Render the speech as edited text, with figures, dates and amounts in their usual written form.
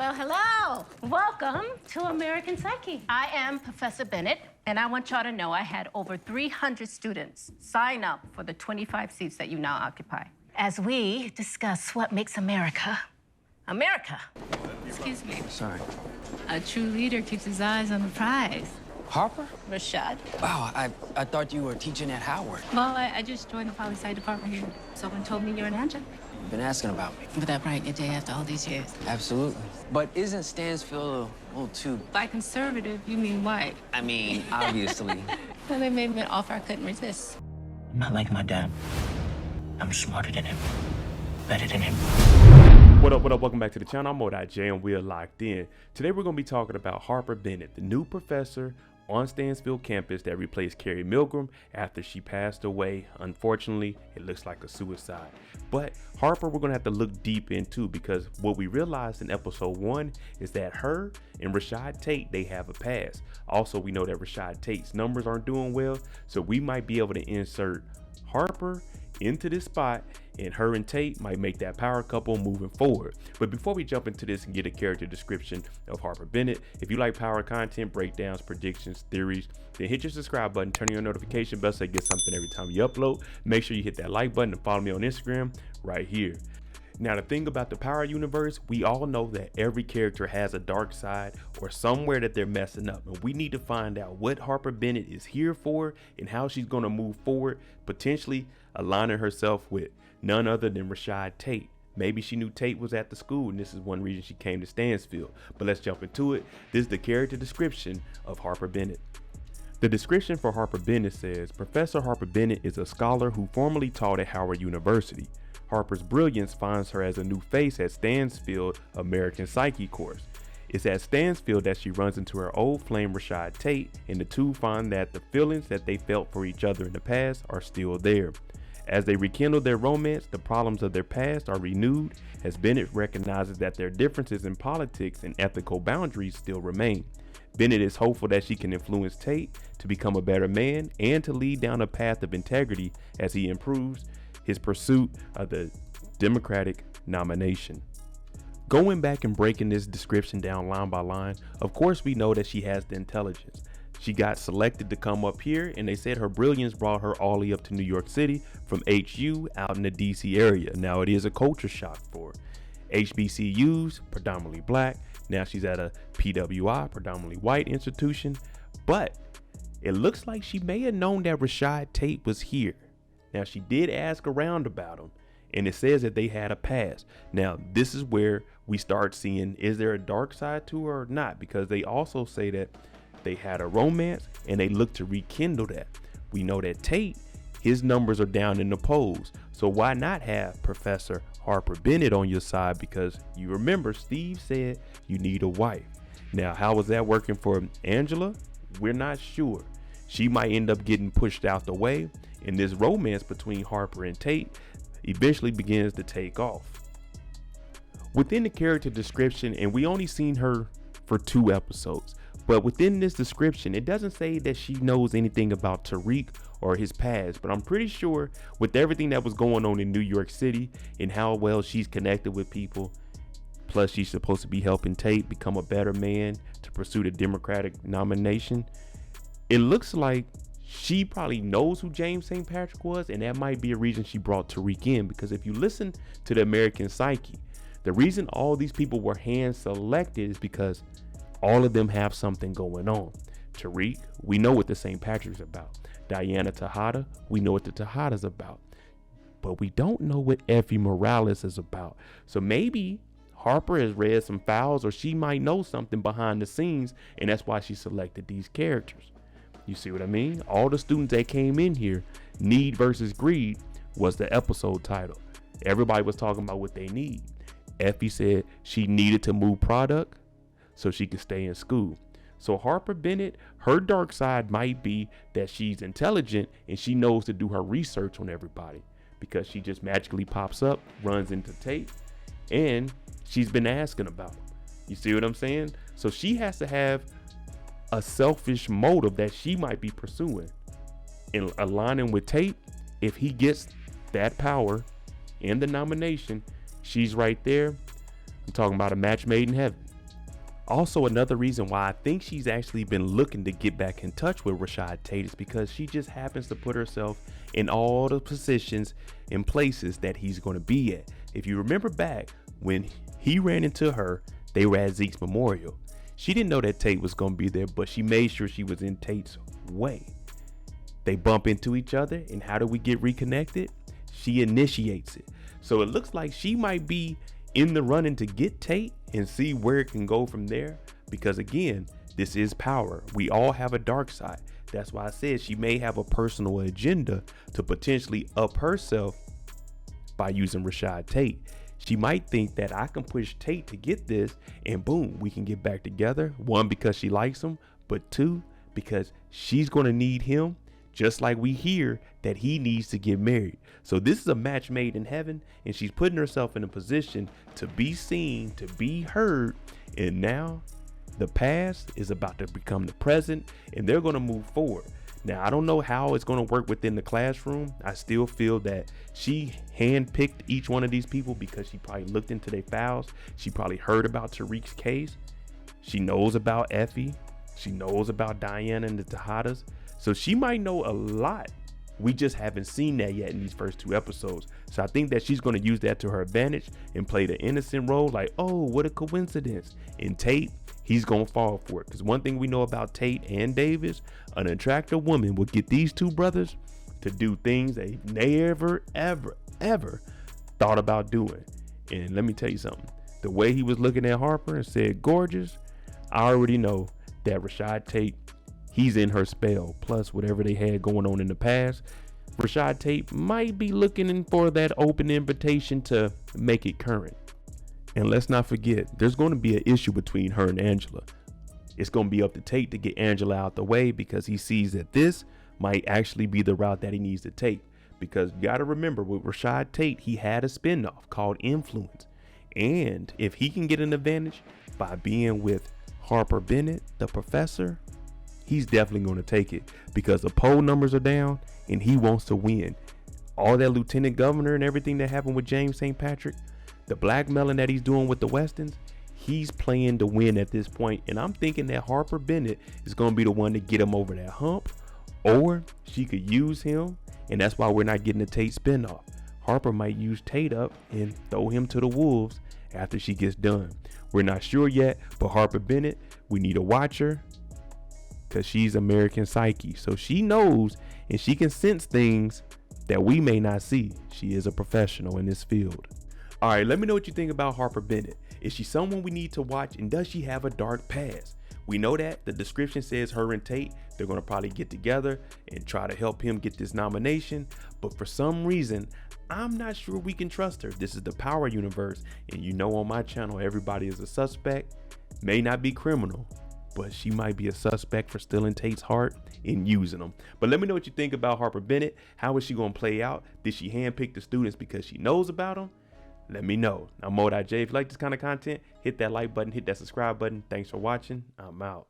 Hello, hello. Welcome to American Psyche. I am Professor Bennet, and I want y'all to know I had over 300 students sign up for the 25 seats that you now occupy as we discuss what makes America, America. Excuse me. Sorry. A true leader keeps his eyes on the prize. Harper? Rashad. Wow, I thought you were teaching at Howard. Well, I just joined the poli-sci department here. Someone told me you're an adjunct. You've been asking about me. Would that brighten your day after all these years? Absolutely. But isn't Stansfield a little too... By conservative, you mean white? I mean, obviously. Well, they made me an offer I couldn't resist. I'm not like my dad. I'm smarter than him. Better than him. What up, welcome back to the channel. I'm Monet, and we're locked in. Today we're going to be talking about Harper Bennet, the new professor on Stansfield campus that replaced Carrie Milgram after she passed away. Unfortunately, it looks like a suicide. But Harper, we're going to have to look deep into, because what we realized in episode 1 is that her and Rashad Tate, they have a past. Also, we know that Rashad Tate's numbers aren't doing well, so we might be able to insert Harper into this spot, and her and Tate might make that power couple moving forward. But before we jump into this and get a character description of Harper Bennet, if you like power content, breakdowns, predictions, theories, then hit your subscribe button, turn on your notification bell so you get something every time you upload. Make sure you hit that like button and follow me on Instagram right here. Now, the thing about the Power universe, we all know that every character has a dark side or somewhere that they're messing up. And we need to find out what Harper Bennet is here for and how she's going to move forward, potentially aligning herself with none other than Rashad Tate. Maybe she knew Tate was at the school, and this is one reason she came to Stansfield. But let's jump into it. This is the character description of Harper Bennet. The description for Harper Bennet says, Professor Harper Bennet is a scholar who formerly taught at Howard University. Harper's brilliance finds her as a new face at Stansfield American Psyche course. It's at Stansfield that she runs into her old flame Rashad Tate, and the two find that the feelings that they felt for each other in the past are still there. As they rekindle their romance, the problems of their past are renewed, as Bennet recognizes that their differences in politics and ethical boundaries still remain. Bennet is hopeful that she can influence Tate to become a better man and to lead down a path of integrity as he improves his pursuit of the Democratic nomination. Going back and breaking this description down line by line, of course we know that she has the intelligence. She got selected to come up here, and they said her brilliance brought her all the way up to New York City from HU out in the DC area. Now it is a culture shock for her. HBCUs, predominantly black. Now she's at a PWI, predominantly white institution. But it looks like she may have known that Rashad Tate was here. Now she did ask around about him, and it says that they had a past. Now this is where we start seeing, is there a dark side to her or not? Because they also say that they had a romance and they look to rekindle that. We know that Tate, his numbers are down in the polls. So why not have Professor Harper Bennet on your side? Because you remember Steve said you need a wife. Now, how was that working for Angela? We're not sure. She might end up getting pushed out the way, and this romance between Harper and Tate eventually begins to take off. Within the character description, and we only seen her for 2 episodes, but within this description, it doesn't say that she knows anything about Tariq or his past, but I'm pretty sure with everything that was going on in New York City and how well she's connected with people, plus she's supposed to be helping Tate become a better man to pursue the Democratic nomination, it looks like she probably knows who James St. Patrick was, and that might be a reason she brought Tariq in. Because if you listen to the American Psyche, the reason all these people were hand selected is because all of them have something going on. Tariq, we know what the St. Patrick's about. Diana Tejada, we know what the Tejada's about. But we don't know what Effie Morales is about. So maybe Harper has read some files, or she might know something behind the scenes, and that's why she selected these characters. You see what I mean? All the students that came in here, Need versus Greed was the episode title. Everybody was talking about what they need. Effie said she needed to move product so she could stay in school. So Harper Bennet, her dark side might be that she's intelligent and she knows to do her research on everybody, because she just magically pops up, runs into Tate, and she's been asking about him. You see what I'm saying? So she has to have a selfish motive that she might be pursuing and aligning with Tate. If he gets that power and the nomination, she's right there. I'm talking about a match made in heaven. Also, another reason why I think she's actually been looking to get back in touch with Rashad Tate is because she just happens to put herself in all the positions and places that he's going to be at. If you remember back when he ran into her, they were at Zeke's memorial. She didn't know that Tate was going to be there, but she made sure she was in Tate's way. They bump into each other, and how do we get reconnected? She initiates it. So it looks like she might be in the running to get Tate and see where it can go from there, because again, this is power. We all have a dark side. That's why I said she may have a personal agenda to potentially up herself by using Rashad Tate. She might think that I can push Tate to get this and boom, we can get back together. One, because she likes him, but two, because she's going to need him, just like we hear that he needs to get married. So this is a match made in heaven, and she's putting herself in a position to be seen, to be heard. And now the past is about to become the present, and they're going to move forward. Now, I don't know how it's going to work within the classroom. I still feel that she handpicked each one of these people because she probably looked into their files. She probably heard about Tariq's case. She knows about Effie. She knows about Diana and the Tejadas. So she might know a lot. We just haven't seen that yet in these first 2 episodes. So I think that she's going to use that to her advantage and play the innocent role, like, oh, what a coincidence. And Tate, he's going to fall for it. Because one thing we know about Tate and Davis, an attractive woman will get these 2 brothers to do things they've never, ever thought about doing. And let me tell you something. The way he was looking at Harper and said, gorgeous, I already know that Rashad Tate, he's in her spell. Plus, whatever they had going on in the past, Rashad Tate might be looking for that open invitation to make it current. And let's not forget, there's going to be an issue between her and Angela. It's going to be up to Tate to get Angela out the way because he sees that this might actually be the route that he needs to take. Because you got to remember, with Rashad Tate, he had a spinoff called Influence. And if he can get an advantage by being with Harper Bennet, the professor, he's definitely going to take it because the poll numbers are down and he wants to win. All that lieutenant governor and everything that happened with James St. Patrick, the blackmailing that he's doing with the Westons, he's playing to win at this point. And I'm thinking that Harper Bennet is going to be the one to get him over that hump, or she could use him. And that's why we're not getting a Tate spinoff. Harper might use Tate up and throw him to the wolves after she gets done. We're not sure yet, but Harper Bennet, we need to watch her because she's American Psyche. So she knows and she can sense things that we may not see. She is a professional in this field. All right, let me know what you think about Harper Bennet. Is she someone we need to watch, and does she have a dark past? We know that the description says her and Tate, they're going to probably get together and try to help him get this nomination. But for some reason, I'm not sure we can trust her. This is the Power universe. And you know, on my channel, everybody is a suspect. May not be criminal, but she might be a suspect for stealing Tate's heart and using them. But let me know what you think about Harper Bennet. How is she going to play out? Did she handpick the students because she knows about them? Let me know. I'm Monet. If you like this kind of content, hit that like button, hit that subscribe button. Thanks for watching. I'm out.